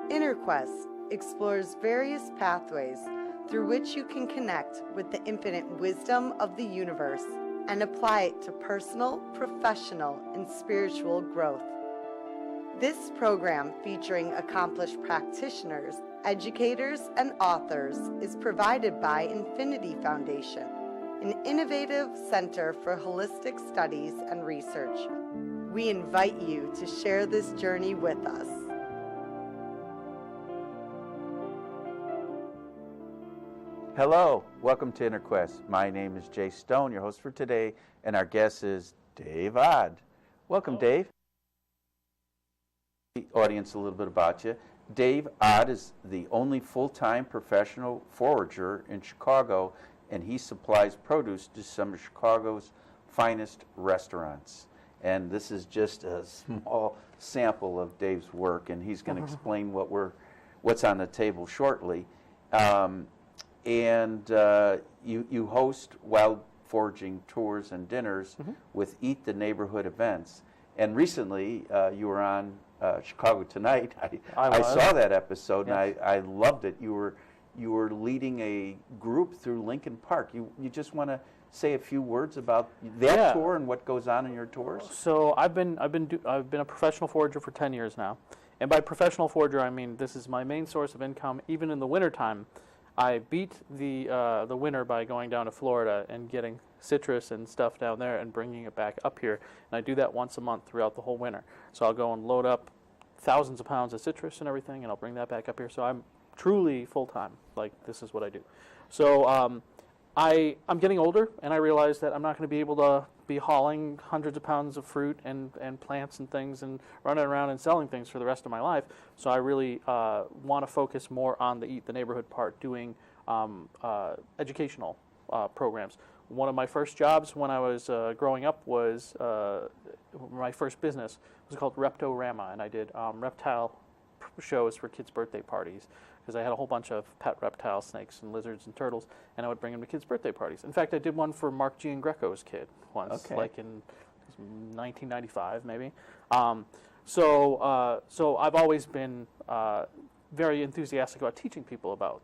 InnerQuest explores various pathways through which you can connect with the infinite wisdom of the universe and apply it to personal, professional, and spiritual growth. This program, featuring accomplished practitioners, educators, and authors, is provided by Infinity Foundation, an innovative center for holistic studies and research. We invite you to share this journey with us. Hello, welcome to InnerQuest. My name is Jay Stone, your host for today, and our guest is Dave Odd. Welcome, Dave. The audience a little bit about you. Dave Odd is the only full-time professional forager in Chicago, and he supplies produce to some of Chicago's finest restaurants. And this is just a small sample of Dave's work, and he's going to explain what's on the table shortly. You host wild foraging tours and dinners with Eat the Neighborhood events. And recently, you were on Chicago Tonight. I saw that episode, yes. And I loved it. You were leading a group through Lincoln Park. You just want to say a few words about that tour and what goes on in your tours? So I've been a professional forager for 10 years now. And by professional forager, I mean this is my main source of income, even in the wintertime. I beat the winter by going down to Florida and getting citrus and stuff down there and bringing it back up here. And I do that once a month throughout the whole winter. So I'll go and load up thousands of pounds of citrus and everything, and I'll bring that back up here. So I'm truly full-time. Like, this is what I do. So I'm getting older, and I realize that I'm not going to be able to be hauling hundreds of pounds of fruit and plants and things and running around and selling things for the rest of my life. So I really want to focus more on the Eat the Neighborhood part, doing educational programs. One of my first jobs when I was growing up was my first business was called Reptorama, and I did reptile shows for kids' birthday parties because I had a whole bunch of pet reptiles, snakes and lizards and turtles, and I would bring them to kids' birthday parties. In fact, I did one for Mark Giangreco's kid once, like in 1995 maybe. So I've always been very enthusiastic about teaching people about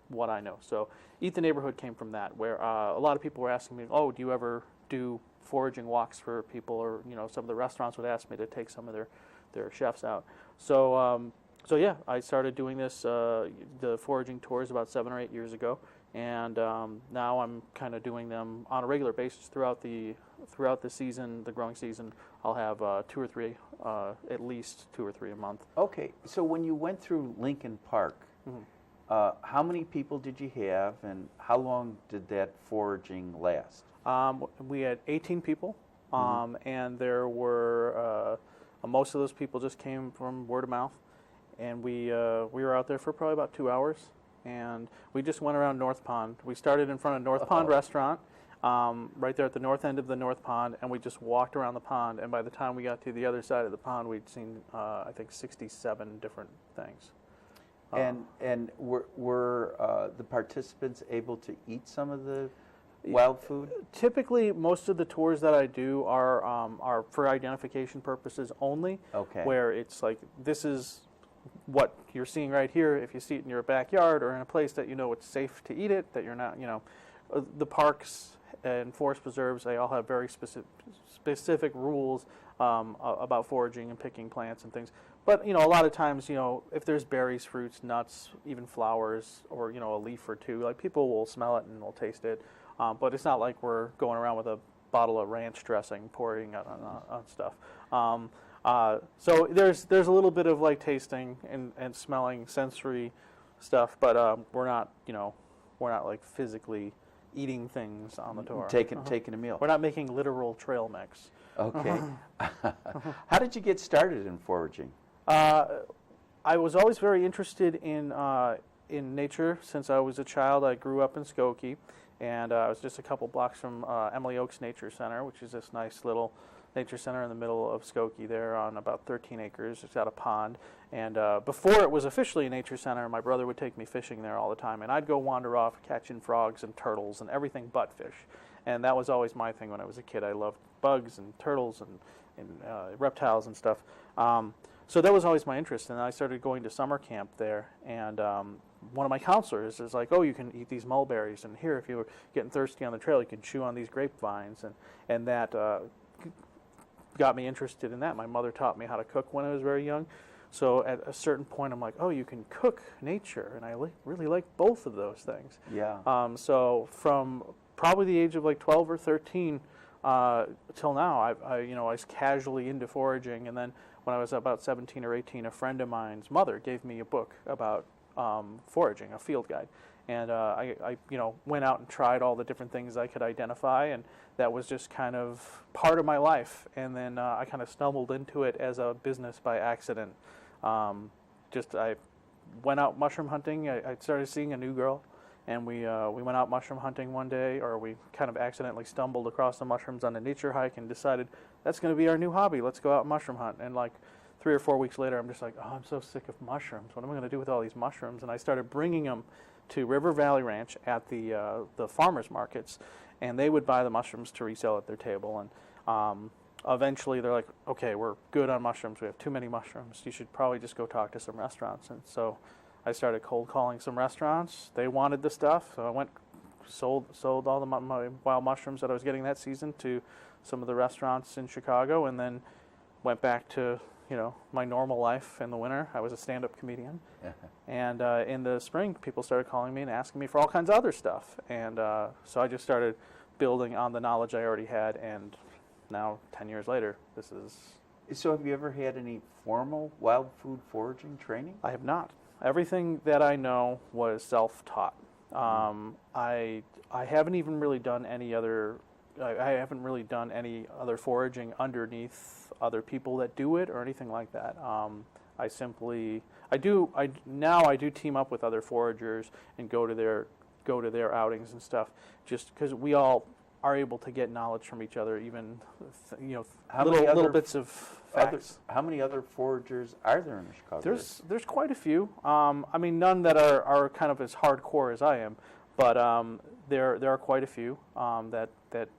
what I know. So Eat the Neighborhood came from that, where a lot of people were asking me, oh, do you ever do foraging walks for people? Or, you know, some of the restaurants would ask me to take some of their chefs out. So yeah, I started doing this, the foraging tours about 7 or 8 years ago, and now I'm kind of doing them on a regular basis throughout the season, the growing season. I'll have 2 or 3, at least 2 or 3 a month. Okay, so when you went through Lincoln Park, how many people did you have, and how long did that foraging last? We had 18 people, and there were most of those people just came from word of mouth, and we were out there for probably about 2 hours, and we just went around North Pond. We started in front of North Pond Restaurant, right there at the north end of the North Pond, and we just walked around the pond, and by the time we got to the other side of the pond, we'd seen, I think, 67 different things. And were the participants able to eat some of the wild food? Typically, most of the tours that I do are for identification purposes only. Okay. Where it's like, this is what you're seeing right here. If you see it in your backyard or in a place that you know it's safe to eat it, that you're not, you know, the parks and forest preserves, they all have very specific rules about foraging and picking plants and things. But, you know, a lot of times, you know, if there's berries, fruits, nuts, even flowers, or, you know, a leaf or two, like, people will smell it and will taste it. But it's not like we're going around with a bottle of ranch dressing, pouring it on stuff. So there's a little bit of, like, tasting and smelling, sensory stuff, but we're not, you know, like, physically eating things on the tour. Taking a meal. We're not making literal trail mix. Okay. How did you get started in foraging? I was always very interested in nature since I was a child. I grew up in Skokie, and I was just a couple blocks from Emily Oaks Nature Center, which is this nice little nature center in the middle of Skokie there on about 13 acres. It's got a pond. And before it was officially a nature center, my brother would take me fishing there all the time. And I'd go wander off catching frogs and turtles and everything but fish. And that was always my thing when I was a kid. I loved bugs and turtles and reptiles and stuff. so that was always my interest, and I started going to summer camp there, and one of my counselors is like, oh, you can eat these mulberries, and here, if you were getting thirsty on the trail, you can chew on these grapevines, and that got me interested in that. My mother taught me how to cook when I was very young, so at a certain point, I'm like, oh, you can cook nature, and I really like both of those things. Yeah. So from probably the age of like 12 or 13 till now, I was casually into foraging, and then when I was about 17 or 18, a friend of mine's mother gave me a book about foraging, a field guide, and I went out and tried all the different things I could identify, and that was just kind of part of my life. And then I kind of stumbled into it as a business by accident. I went out mushroom hunting. I started seeing a new girl, and we went out mushroom hunting one day, or we kind of accidentally stumbled across the mushrooms on a nature hike and decided that's going to be our new hobby. Let's go out and mushroom hunt. And like 3 or 4 weeks later, I'm just like, oh, I'm so sick of mushrooms. What am I going to do with all these mushrooms? And I started bringing them to River Valley Ranch at the farmers markets, and they would buy the mushrooms to resell at their table. And eventually they're like, okay, we're good on mushrooms. We have too many mushrooms. You should probably just go talk to some restaurants. And so I started cold calling some restaurants. They wanted the stuff, so I went, sold all my wild mushrooms that I was getting that season to some of the restaurants in Chicago, and then went back to my normal life in the winter. I was a stand-up comedian. And in the spring, people started calling me and asking me for all kinds of other stuff. And so I just started building on the knowledge I already had, and now, 10 years later, this is... So have you ever had any formal wild food foraging training? I have not. Everything that I know was self-taught. I haven't even really done any other... I haven't really done any other foraging underneath other people that do it or anything like that. I do team up with other foragers and go to their outings and stuff, just because we all are able to get knowledge from each other, even little bits of facts. How many other foragers are there in Chicago? There's quite a few. None that are kind of as hardcore as I am, but there are quite a few that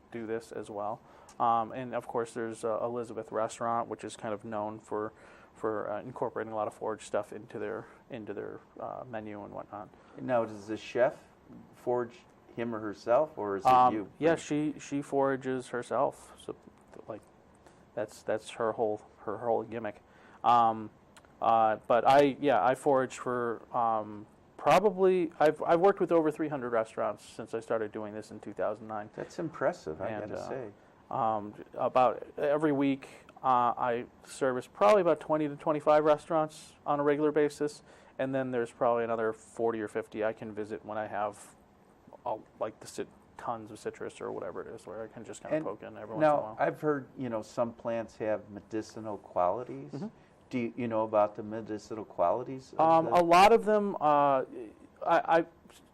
do this as well. And of course, there's Elizabeth Restaurant, which is kind of known for incorporating a lot of forage stuff into their menu and whatnot. Now, does the chef forage him or herself, or is it you? Yeah, she forages herself. So, like, that's her whole gimmick. But I forage for probably I've worked with over 300 restaurants since I started doing this in 2009. That's impressive, I gotta say. About every week, I service probably about 20 to 25 restaurants on a regular basis, and then there's probably another 40 or 50 I can visit when I have tons of citrus or whatever it is, where I can just kind of poke in every once in a while. Now, I've heard some plants have medicinal qualities. Mm-hmm. Do you know about the medicinal qualities? A lot of them, I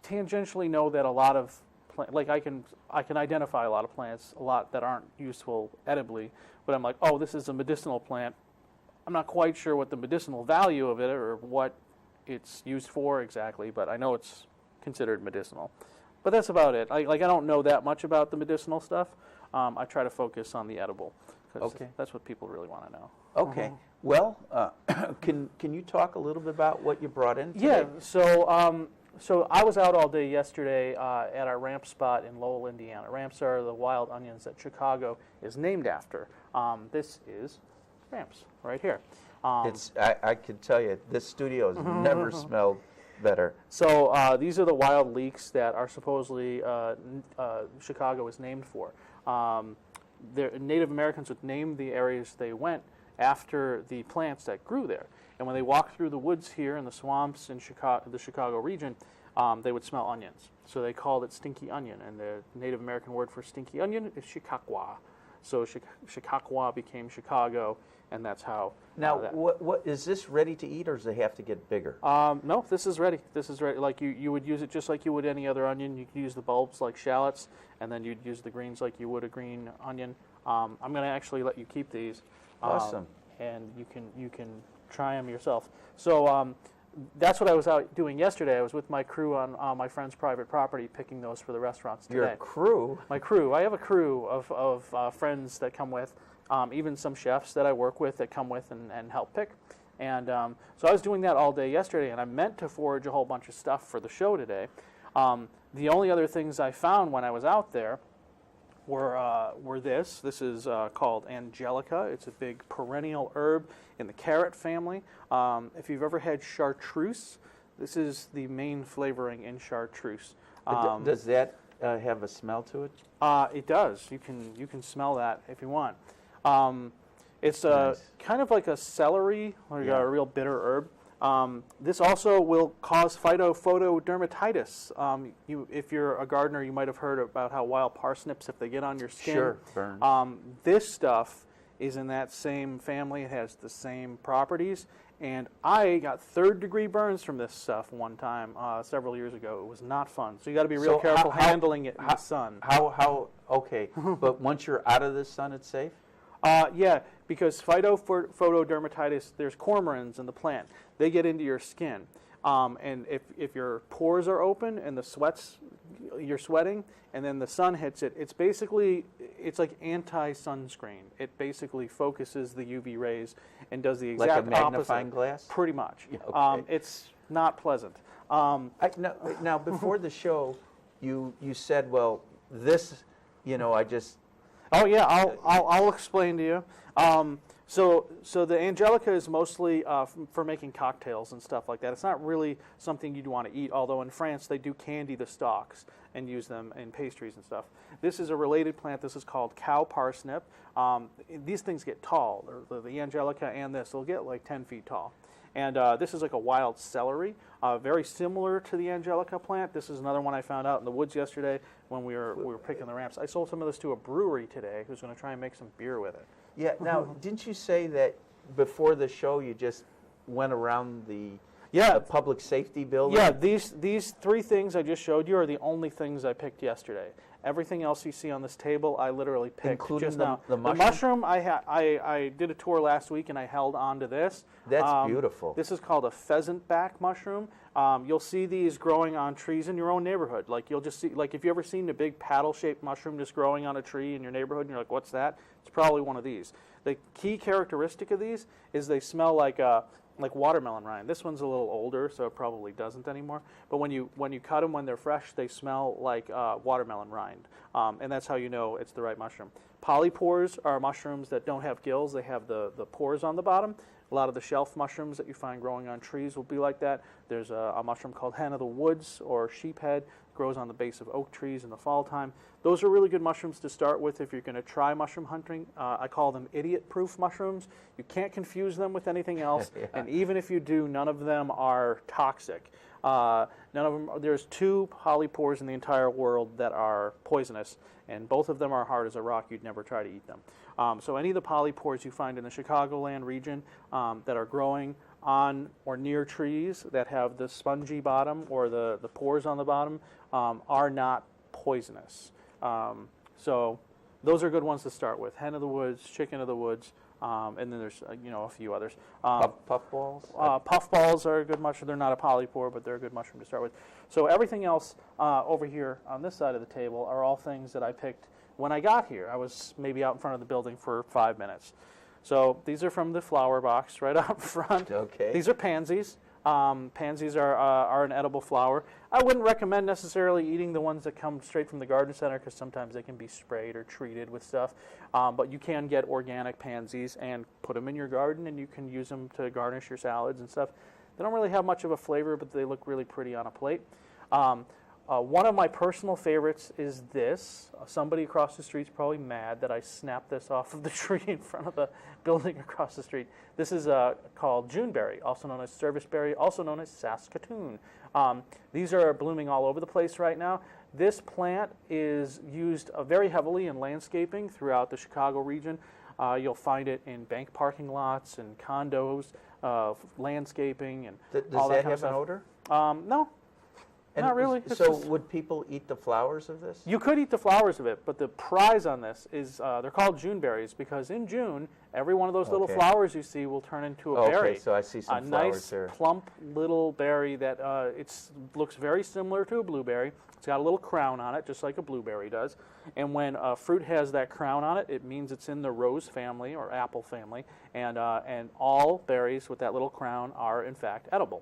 tangentially know that a lot of I can identify a lot of plants, a lot that aren't useful edibly, but I'm like, oh, this is a medicinal plant. I'm not quite sure what the medicinal value of it or what it's used for exactly, but I know it's considered medicinal. But that's about it. I don't know that much about the medicinal stuff. I try to focus on the edible, because that's what people really want to know. Okay. Well, can you talk a little bit about what you brought in today? Yeah. So I was out all day yesterday at our ramp spot in Lowell, Indiana. Ramps are the wild onions that Chicago is named after. This is ramps right here. I can tell you, this studio has never smelled better. So these are the wild leeks that are supposedly Chicago is named for. Native Americans would name the areas they went after the plants that grew there. And when they walked through the woods here in the swamps in the Chicago region, they would smell onions. So they called it stinky onion, and the Native American word for stinky onion is Chicaquah. So Chicaquah became Chicago, and that's how. Now, what is this ready to eat, or does it have to get bigger? No, this is ready. This is ready. Like you would use it just like you would any other onion. You could use the bulbs like shallots, and then you'd use the greens like you would a green onion. I'm going to actually let you keep these. Awesome. And you can try them yourself. So that's what I was out doing yesterday. I was with my crew on my friend's private property picking those for the restaurants today. Your crew? My crew. I have a crew of friends that come with, even some chefs that I work with that come with and help pick. And so I was doing that all day yesterday, and I meant to forage a whole bunch of stuff for the show today. The only other things I found when I was out there were this. This is called Angelica. It's a big perennial herb in the carrot family. If you've ever had chartreuse, this is the main flavoring in chartreuse. Does that have a smell to it? It does. You can smell that if you want. It's Nice. kind of like a celery, like Yeah. a real bitter herb. This also will cause phytophotodermatitis. If you're a gardener, you might have heard about how wild parsnips, if they get on your skin, Sure, burn. this stuff is in that same family. It has the same properties. And I got third-degree burns from this stuff one time several years ago. It was not fun. So you got to be real So careful how- handling it in the sun. Okay, but once you're out of the sun, it's safe? Yeah, because phytophotodermatitis, there's cormorants in the plant. They get into your skin. And if your pores are open and you're sweating, and then the sun hits it, it's like anti-sunscreen. It basically focuses the UV rays and does the exact Like a magnifying opposite. glass? Pretty much. Yeah, okay. It's not pleasant. Now, before the show, you said, well, this, I just... Oh yeah, I'll explain to you. So the Angelica is mostly for making cocktails and stuff like that. It's not really something you'd want to eat, although in France they do candy the stalks and use them in pastries and stuff. This is a related plant. This is called cow parsnip. These things get tall. The Angelica and this will get like 10 feet tall. And this is like a wild celery, very similar to the Angelica plant. This is another one I found out in the woods yesterday when we were picking the ramps. I sold some of this to a brewery today who's going to try and make some beer with it. Yeah, now, didn't you say that before the show you just went around the public safety building? Yeah, these three things I just showed you are the only things I picked yesterday. Everything else you see on this table, I literally picked Including just the now. mushroom? The mushroom, I did a tour last week and I held on to this. That's beautiful. This is called a pheasant back mushroom. You'll see these growing on trees in your own neighborhood. Like you'll just see, like if you ever seen a big paddle-shaped mushroom just growing on a tree in your neighborhood, and you're like, what's that? It's probably one of these. The key characteristic of these is they smell like watermelon rind. This one's a little older, so it probably doesn't anymore. But when you cut them when they're fresh, they smell like watermelon rind, and that's how you know it's the right mushroom. Polypores are mushrooms that don't have gills. They have the pores on the bottom. A lot of the shelf mushrooms that you find growing on trees will be like that. There's a mushroom called hen of the woods or sheephead. Grows on the base of oak trees in the fall time. Those are really good mushrooms to start with if you're going to try mushroom hunting. I call them idiot-proof mushrooms. You can't confuse them with anything else, Yeah. and even if you do, none of them are toxic. None of them. There's 2 polypores in the entire world that are poisonous, and both of them are hard as a rock. You'd never try to eat them. So any of the polypores you find in the Chicagoland region that are growing on or near trees that have the spongy bottom or the pores on the bottom are not poisonous. So those are good ones to start with. Hen of the woods, chicken of the woods, and then there's a few others. Puffballs? Puffballs are a good mushroom. They're not a polypore, but they're a good mushroom to start with. So everything else over here on this side of the table are all things that I picked when I got here. I was maybe out in front of the building for 5 minutes. So these are from the flower box right out front. Okay. These are pansies. Pansies are an edible flower. I wouldn't recommend necessarily eating the ones that come straight from the garden center because sometimes they can be sprayed or treated with stuff. But you can get organic pansies and put them in your garden, and you can use them to garnish your salads and stuff. They don't really have much of a flavor, but they look really pretty on a plate. One of my personal favorites is this. Somebody across the street's probably mad that I snapped this off of the tree in front of the building across the street. This is called Juneberry, also known as serviceberry, also known as Saskatoon. These are blooming all over the place right now. This plant is used very heavily in landscaping throughout the Chicago region. You'll find it in bank parking lots and condos, landscaping, and Does all that kind of have an stuff. odor? No. Not really. So would people eat the flowers of this? You could eat the flowers of it, but the prize on this is they're called June berries because in June, every one of those little flowers you see will turn into a berry. Okay, so I see some flowers there. A nice, plump little berry that looks very similar to a blueberry. It's got a little crown on it, just like a blueberry does. And when fruit has that crown on it, it means it's in the rose family or apple family. And all berries with that little crown are, in fact, edible.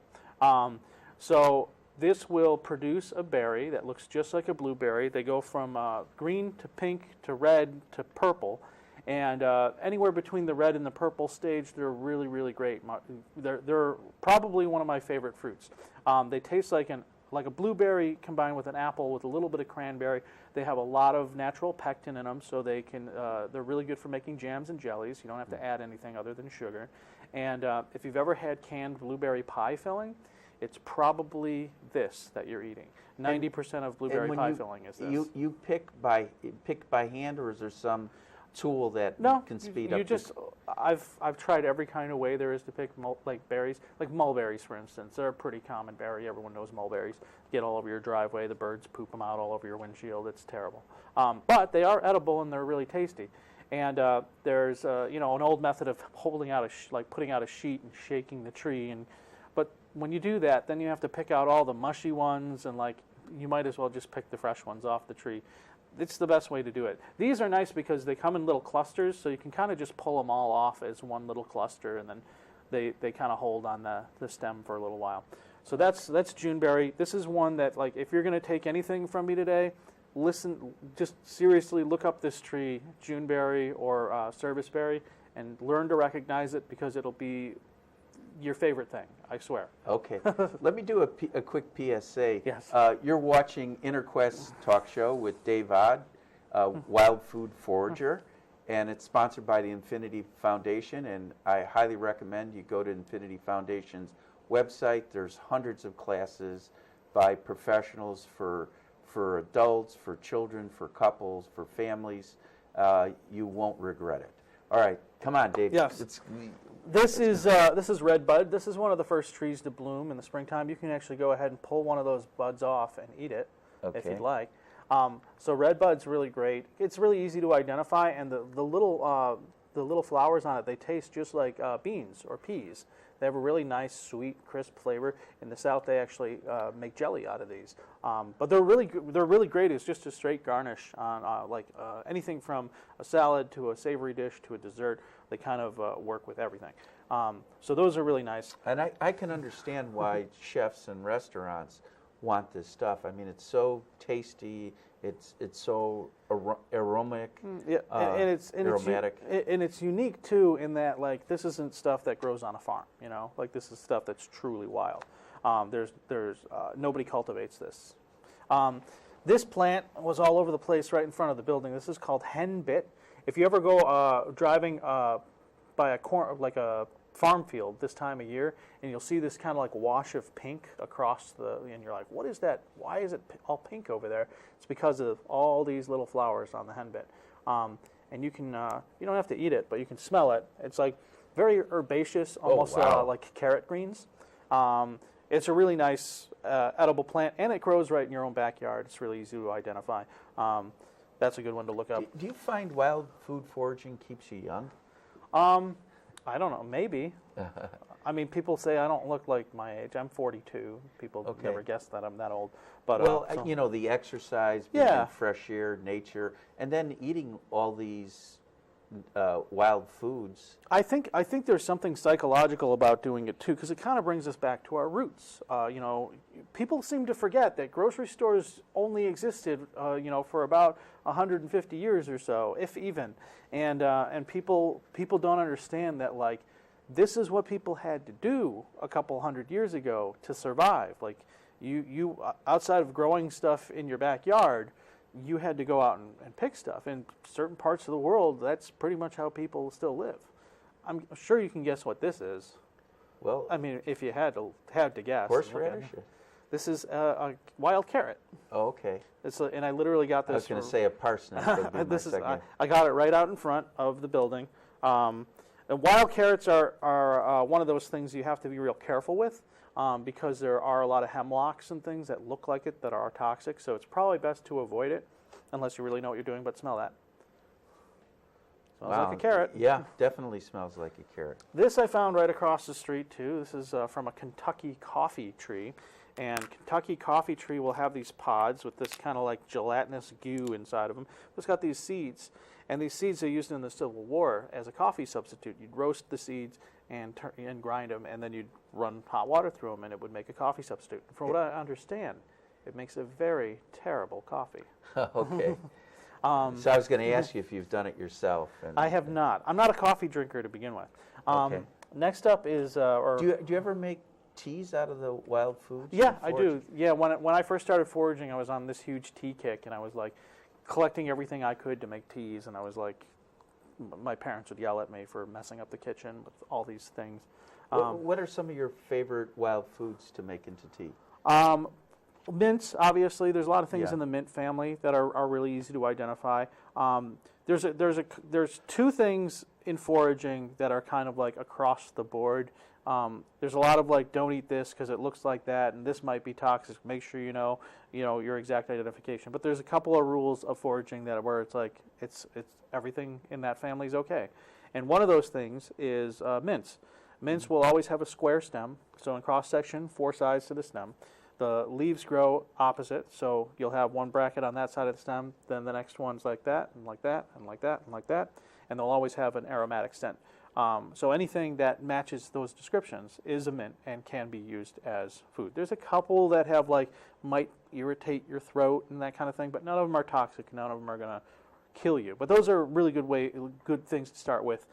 So this will produce a berry that looks just like a blueberry. They go from green to pink to red to purple. And anywhere between the red and the purple stage, they're really, really great. They're probably one of my favorite fruits. They taste like a blueberry combined with an apple with a little bit of cranberry. They have a lot of natural pectin in them, so they're really good for making jams and jellies. You don't have to add anything other than sugar. And if you've ever had canned blueberry pie filling, it's probably this that you're eating. 90% of blueberry pie filling is this. You pick by hand, or is there some tool that can speed up? I've tried every kind of way there is to pick berries, like mulberries, for instance. They're a pretty common berry. Everyone knows mulberries. Get all over your driveway. The birds poop them out all over your windshield. It's terrible. But they are edible and they're really tasty. And there's an old method of holding out putting out a sheet and shaking the tree. But when you do that, then you have to pick out all the mushy ones, and you might as well just pick the fresh ones off the tree. It's the best way to do it. These are nice because they come in little clusters, so you can kind of just pull them all off as one little cluster, and then they kind of hold on the stem for a little while. So that's Juneberry. This is one that, if you're going to take anything from me today, just seriously look up this tree, Juneberry or serviceberry, and learn to recognize it because it'll be your favorite thing, I swear. Okay. Let me do a quick PSA. Yes. You're watching InnerQuest Talk Show with Dave Odd, Wild Food Forager, and it's sponsored by the Infinity Foundation, and I highly recommend you go to Infinity Foundation's website. There's hundreds of classes by professionals for adults, for children, for couples, for families. You won't regret it. All right, come on, Dave. Yes. This is red bud. This is one of the first trees to bloom in the springtime. You can actually go ahead and pull one of those buds off and eat it if you'd like. So red bud's really great. It's really easy to identify, and the little flowers on it, they taste just like beans or peas. They have a really nice, sweet, crisp flavor. In the South, they actually make jelly out of these. But they're really great. It's just a straight garnish on anything from a salad to a savory dish to a dessert. They kind of work with everything. So those are really nice. And I can understand why chefs and restaurants want this stuff. I mean, it's so tasty. It's so aromatic. Aromatic. And it's unique too in that this isn't stuff that grows on a farm. This is stuff that's truly wild. There's nobody cultivates this. This plant was all over the place right in front of the building. This is called henbit. If you ever go driving by a farm field this time of year, and you'll see this kind of wash of pink across and you're like, what is that? Why is it all pink over there? It's because of all these little flowers on the henbit. And you can, you don't have to eat it, but you can smell it. It's very herbaceous, almost like carrot greens. It's a really nice edible plant, and it grows right in your own backyard. It's really easy to identify. That's a good one to look up. Do you find wild food foraging keeps you young? I don't know, maybe. I mean, people say I don't look like my age. I'm 42. People never guess that I'm that old. But the exercise, being in fresh air, nature, and then eating all these wild foods. I think there's something psychological about doing it too, because it kind of brings us back to our roots. People seem to forget that grocery stores only existed, for about 150 years or so, if even. And people don't understand that this is what people had to do a couple hundred years ago to survive. You outside of growing stuff in your backyard, you had to go out and pick stuff. In certain parts of the world, that's pretty much how people still live. I'm sure you can guess what this is. Well, I mean, if you had to guess. Horseradish? This is a wild carrot. Oh, okay. And I literally got this. I was going to say a parsnip. I got it right out in front of the building. And wild carrots are one of those things you have to be real careful with because there are a lot of hemlocks and things that look like it that are toxic. So it's probably best to avoid it unless you really know what you're doing. But smell that. Smells like a carrot. Yeah, definitely smells like a carrot. This I found right across the street too. This is from a Kentucky coffee tree. And Kentucky coffee tree will have these pods with this kind of like gelatinous goo inside of them. It's got these seeds. And these seeds are used in the Civil War as a coffee substitute. You'd roast the seeds and grind them, and then you'd run hot water through them, and it would make a coffee substitute. From what I understand, it makes a very terrible coffee. Okay. So I was going to ask you if you've done it yourself. I have not. I'm not a coffee drinker to begin with. Okay. Next up is... do you ever make teas out of the wild foods? Yeah, I do. Yeah, when I first started foraging, I was on this huge tea kick, and I was like collecting everything I could to make teas, and I was like, my parents would yell at me for messing up the kitchen with all these things. What are some of your favorite wild foods to make into tea? Mints, obviously. There's a lot of things in the mint family that are really easy to identify. There's two things in foraging that are kind of like across the board. There's a lot of like, don't eat this because it looks like that, and this might be toxic. Make sure you know your exact identification. But there's a couple of rules of foraging that where it's like it's everything in that family is okay. And one of those things is mints. Mints will always have a square stem, so in cross section, 4 sides to the stem. The leaves grow opposite, so you'll have one bracket on that side of the stem, then the next one's like that, and like that, and like that, and like that, and they'll always have an aromatic scent. So anything that matches those descriptions is a mint and can be used as food. There's a couple that have might irritate your throat and that kind of thing, but none of them are toxic. None of them are going to kill you. But those are really good things to start with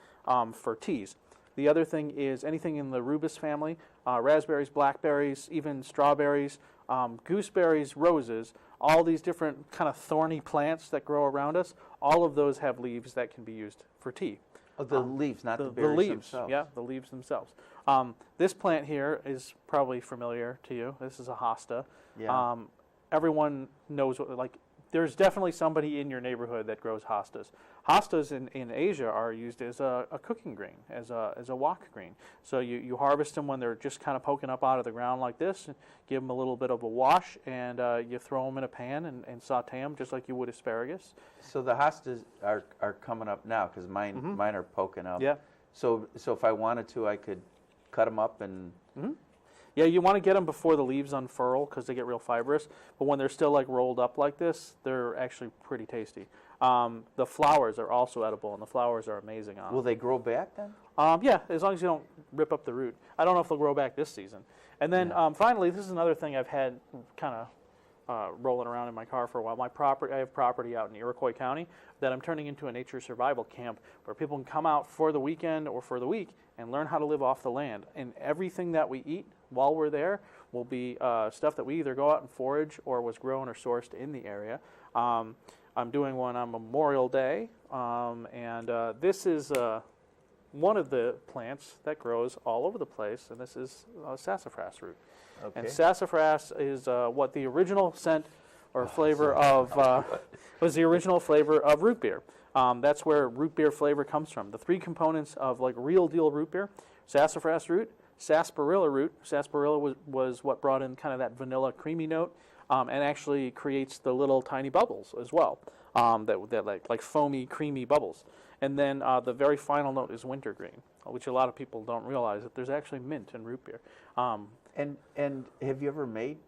for teas. The other thing is anything in the rubus family, raspberries, blackberries, even strawberries, gooseberries, roses, all these different kind of thorny plants that grow around us, all of those have leaves that can be used for tea. Oh, the leaves, not the berries the leaves, themselves. Yeah, the leaves themselves. This plant here is probably familiar to you. This is a hosta. Yeah. Everyone knows there's definitely somebody in your neighborhood that grows hostas. Hostas in Asia are used as a cooking green, as a wok green. So you harvest them when they're just kind of poking up out of the ground like this, and give them a little bit of a wash, and you throw them in a pan and saute them just like you would asparagus. So the hostas are coming up now because mine are poking up. Yeah. So if I wanted to, I could cut them up and... Yeah, you want to get them before the leaves unfurl because they get real fibrous. But when they're still rolled up like this, they're actually pretty tasty. The flowers are also edible, and the flowers are amazing on them. Will they grow back then? Yeah, as long as you don't rip up the root. I don't know if they'll grow back this season. And then finally, this is another thing I've had kind of rolling around in my car for a while. I have property out in Iroquois County that I'm turning into a nature survival camp where people can come out for the weekend or for the week and learn how to live off the land. And everything that we eat while we're there will be stuff that we either go out and forage or was grown or sourced in the area. I'm doing one on Memorial Day, and this is one of the plants that grows all over the place, and this is sassafras root. Okay. And sassafras is what the original scent or flavor of was the original flavor of root beer. That's where root beer flavor comes from. The 3 components of real deal root beer: sassafras root, sarsaparilla root. Sarsaparilla was what brought in kind of that vanilla creamy note, and actually creates the little tiny bubbles as well, that like foamy creamy bubbles. And then the very final note is wintergreen, which a lot of people don't realize that there's actually mint in root beer. And have you ever made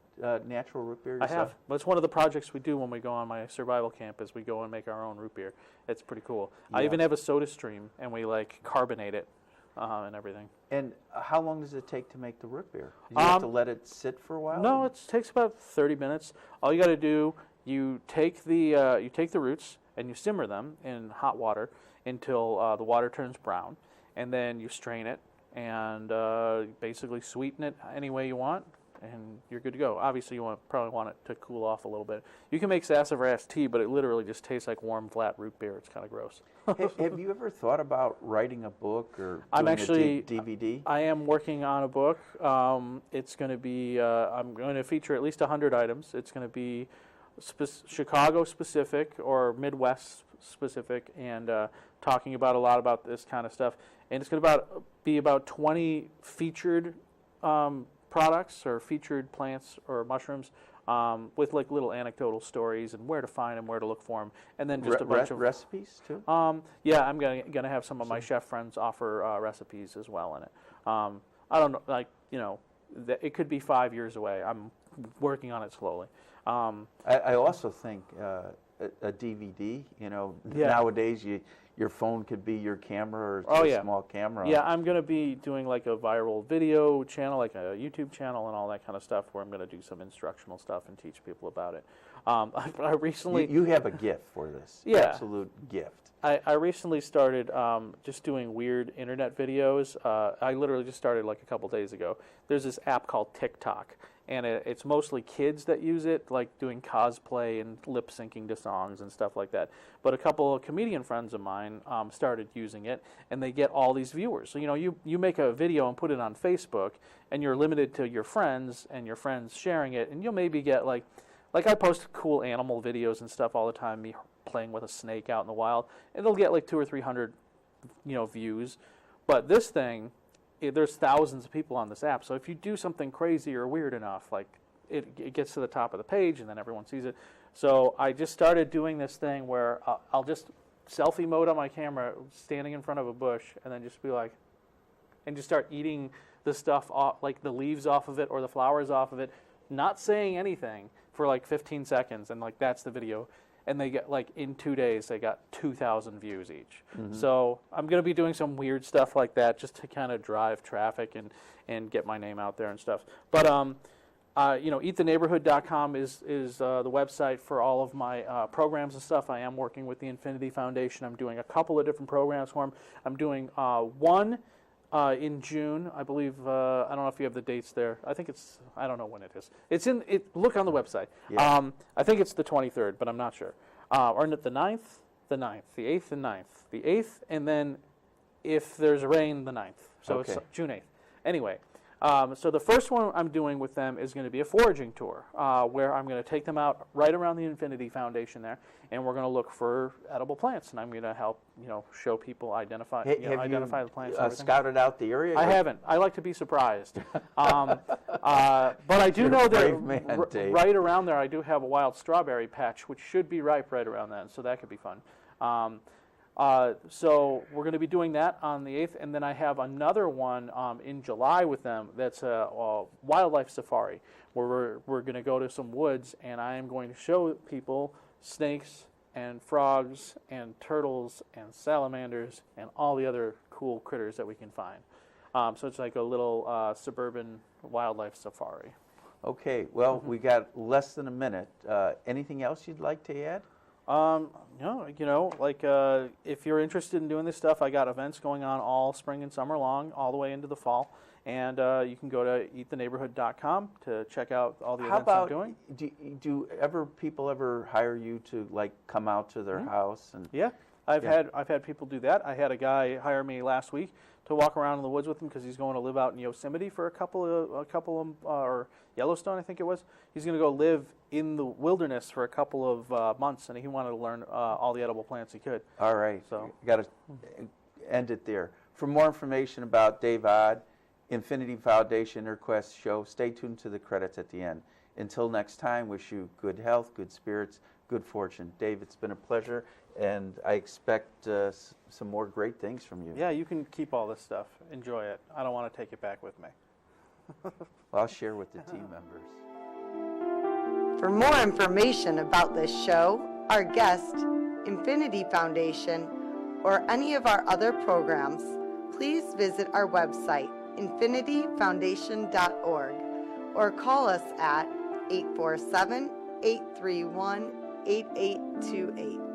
natural root beer yourself? I have. But it's one of the projects we do when we go on my survival camp is we go and make our own root beer. It's pretty cool. Yeah. I even have a soda stream, and we carbonate it and everything. And how long does it take to make the root beer? Do you have to let it sit for a while? No, it takes about 30 minutes. All you got to do, you take the roots and you simmer them in hot water until the water turns brown, and then you strain it and basically sweeten it any way you want, and you're good to go. Obviously, you probably want it to cool off a little bit. You can make sassafras tea, but it literally just tastes like warm, flat root beer. It's kind of gross. Have you ever thought about writing a book or doing a DVD? I am working on a book. It's going to be, I'm going to feature at least 100 items. It's going to be Chicago specific or Midwest specific and talking about a lot about this kind of stuff. And it's going to be about 20 featured products or featured plants or mushrooms with like little anecdotal stories and where to find them, where to look for them, and then just a bunch of recipes too. Yeah, I'm gonna have some of my chef friends offer recipes as well in it. I don't know, like it could be 5 years away. I'm working on it slowly. I also think a DVD. Nowadays your phone could be your camera or a small camera. Yeah, I'm going to be doing like a viral video channel, like a YouTube channel and all that kind of stuff where I'm going to do some instructional stuff and teach people about it. I recently... You have a gift for this. Yeah. Absolute gift. I recently started just doing weird internet videos. I literally just started like a couple days ago. There's this app called TikTok, and it's mostly kids that use it, like doing cosplay and lip syncing to songs and stuff like that. But a couple of comedian friends of mine started using it, and they get all these viewers. So you make a video and put it on Facebook, and you're limited to your friends and your friends sharing it, and you'll maybe get like I post cool animal videos and stuff all the time, me playing with a snake out in the wild, and they'll get like 200 or 300 views. But this thing, there's thousands of people on this app, so if you do something crazy or weird enough, like it gets to the top of the page and then everyone sees it. So I just started doing this thing where I'll just selfie mode on my camera standing in front of a bush and then just be like, and just start eating the stuff off, like the leaves off of it or the flowers off of it, not saying anything for like 15 seconds, and like that's the video. And they get, like, in 2 days, they got 2,000 views each. Mm-hmm. So I'm going to be doing some weird stuff like that just to kind of drive traffic and get my name out there and stuff. But, eattheneighborhood.com is the website for all of my programs and stuff. I am working with the Infinity Foundation. I'm doing a couple of different programs for them. I'm doing one in June, I believe. I don't know if you have the dates there. I think I don't know when it is. It's look on the website. Yeah. I think it's the 23rd, but I'm not sure. Or the 9th, the 8th and 9th. The 8th, and then if there's rain, the 9th. So okay. It's June 8th. Anyway, so the first one I'm doing with them is going to be a foraging tour, where I'm going to take them out right around the Infinity Foundation there, and we're going to look for edible plants, and I'm going to help, show people identify the plants. Have you scouted out the area? I haven't. I like to be surprised. But I do know that right around there I do have a wild strawberry patch, which should be ripe right around then, so that could be fun. So we're going to be doing that on the 8th, and then I have another one in July with them that's a wildlife safari, where we're going to go to some woods, and I am going to show people snakes and frogs and turtles and salamanders and all the other cool critters that we can find. So it's like a little suburban wildlife safari. Okay, well, we got less than a minute. Anything else you'd like to add? If you're interested in doing this stuff, I got events going on all spring and summer long, all the way into the fall. And you can go to eattheneighborhood.com to check out all the events I'm doing. Do people ever hire you to come out to their house? And yeah, I've had people do that. I had a guy hire me last week to walk around in the woods with him because he's going to live out in Yosemite for a couple of or Yellowstone, I think it was. He's going to go live in the wilderness for a couple of months, and he wanted to learn all the edible plants he could. All right, so got to end it there. For more information about Dave Odd, Infinity Foundation InnerQuest show, stay tuned to the credits at the end. Until next time, wish you good health, good spirits, good fortune. Dave, it's been a pleasure, and I expect some more great things from you. Yeah, you can keep all this stuff. Enjoy it. I don't want to take it back with me. Well, I'll share with the team members. For more information about this show, our guest, Infinity Foundation, or any of our other programs, please visit our website, infinityfoundation.org, or call us at 847-831-8828.